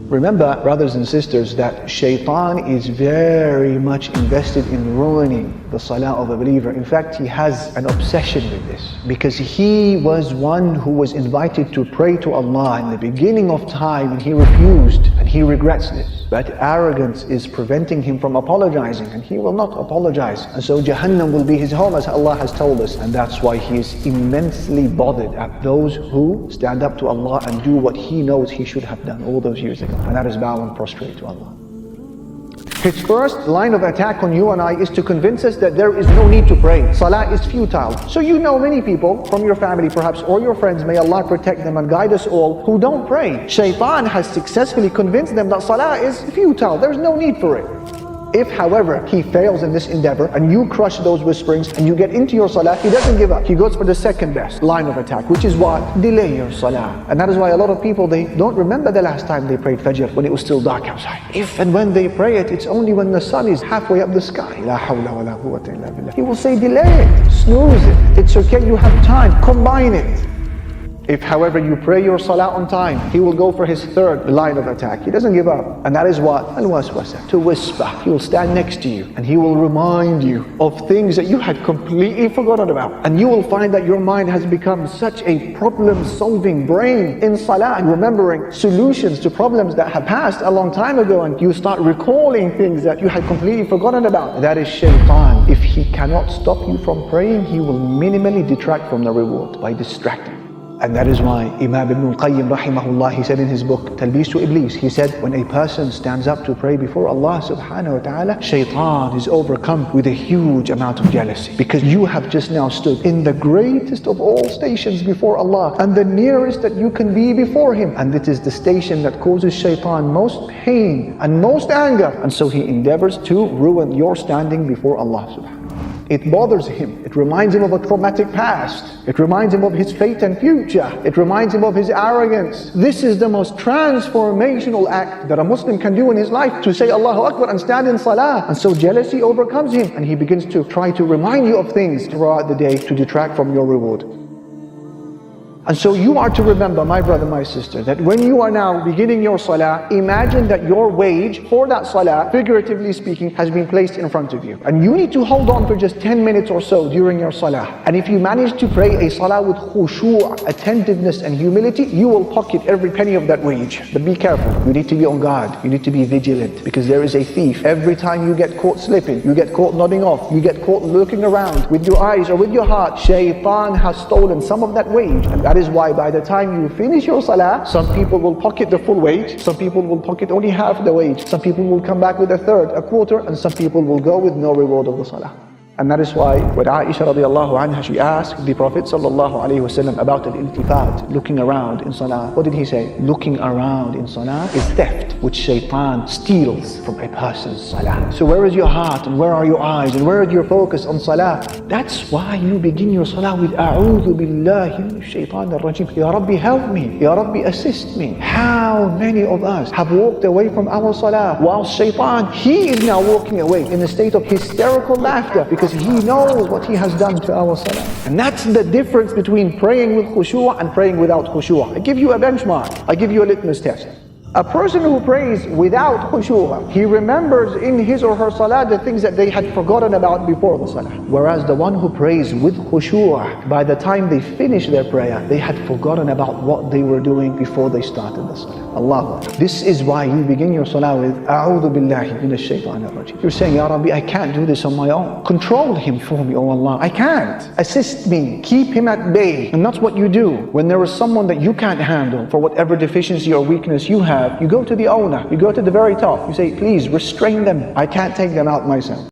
Remember, brothers and sisters, that Shaytan is very much invested in ruining the salah of a believer. In fact, he has an obsession with this, because he was one who was invited to pray to Allah in the beginning of time, and he refused, and he regrets this. But arrogance is preventing him from apologizing, and he will not apologize. And so Jahannam will be his home, as Allah has told us. And that's why he is immensely bothered at those who stand up to Allah and do what he knows he should have done all those years ago. And that is bow and prostrate to Allah. His first line of attack on you and I is to convince us that there is no need to pray. Salah is futile. So you know many people from your family perhaps, or your friends, may Allah protect them and guide us all, who don't pray. Shaytan has successfully convinced them that salah is futile. There's no need for it. If, however, he fails in this endeavor and you crush those whisperings and you get into your salah, he doesn't give up. He goes for the second best line of attack, which is what? Delay your salah. And that is why a lot of people, they don't remember the last time they prayed Fajr when it was still dark outside. If and when they pray it, it's only when the sun is halfway up the sky. La hawla wa la quwwata illa billah. He will say, delay it, snooze it. It's okay, you have time, combine it. If, however, you pray your salah on time, he will go for his third line of attack. He doesn't give up. And that is what? Al-waswasa, to whisper. He will stand next to you and he will remind you of things that you had completely forgotten about. And you will find that your mind has become such a problem-solving brain in salah, remembering solutions to problems that have passed a long time ago, and you start recalling things that you had completely forgotten about. That is Shaytan. If he cannot stop you from praying, he will minimally detract from the reward by distracting. And that is why Imam Ibn al-Qayyim rahimahullah, he said in his book Talbis to Iblis, he said, when a person stands up to pray before Allah subhanahu wa ta'ala, Shaytan is overcome with a huge amount of jealousy, because you have just now stood in the greatest of all stations before Allah, and the nearest that you can be before Him, and it is the station that causes Shaytan most pain and most anger, and so he endeavors to ruin your standing before Allah subhanahu. It bothers him. It reminds him of a traumatic past. It reminds him of his fate and future. It reminds him of his arrogance. This is the most transformational act that a Muslim can do in his life, to say Allahu Akbar and stand in salah. And so jealousy overcomes him, and he begins to try to remind you of things throughout the day to detract from your reward. And so you are to remember, my brother, my sister, that when you are now beginning your salah, imagine that your wage for that salah, figuratively speaking, has been placed in front of you. And you need to hold on for just 10 minutes or so during your salah. And if you manage to pray a salah with khushu', attentiveness and humility, you will pocket every penny of that wage. But be careful, you need to be on guard, you need to be vigilant, because there is a thief. Every time you get caught slipping, you get caught nodding off, you get caught looking around with your eyes or with your heart, Shaytan has stolen some of that wage. And that is why by the time you finish your salah, some people will pocket the full wage, some people will pocket only half the wage, some people will come back with a third, a quarter, and some people will go with no reward of the salah. And that is why when Aisha radiallahu anha, she asked the Prophet sallallahu alaihi wasallam about al-iltifat, looking around in salah. What did he say? Looking around in salah is theft, which Shaytan steals from a person's salah. So where is your heart, and where are your eyes, and where is your focus on salah? That's why you begin your salah with A'udhu billahi minash shaitanir rajim. Ya Rabbi, help me. Ya Rabbi, assist me. How many of us have walked away from our salah, while Shaytan, he is now walking away in a state of hysterical laughter, because he knows what he has done to our salah. And that's the difference between praying with khushu' and praying without khushu'. I give you a benchmark. I give you a litmus test. A person who prays without khushu', he remembers in his or her salah the things that they had forgotten about before the salah. Whereas the one who prays with khushu', by the time they finish their prayer, they had forgotten about what they were doing before they started the salah. Allah. This is why you begin your salah with A'udhu billahi minash shaitanir rajim. You're saying, Ya Rabbi, I can't do this on my own. Control him for me, oh Allah. I can't. Assist me. Keep him at bay. And that's what you do. When there is someone that you can't handle, for whatever deficiency or weakness you have, you go to the owner. You go to the very top. You say, please restrain them. I can't take them out myself.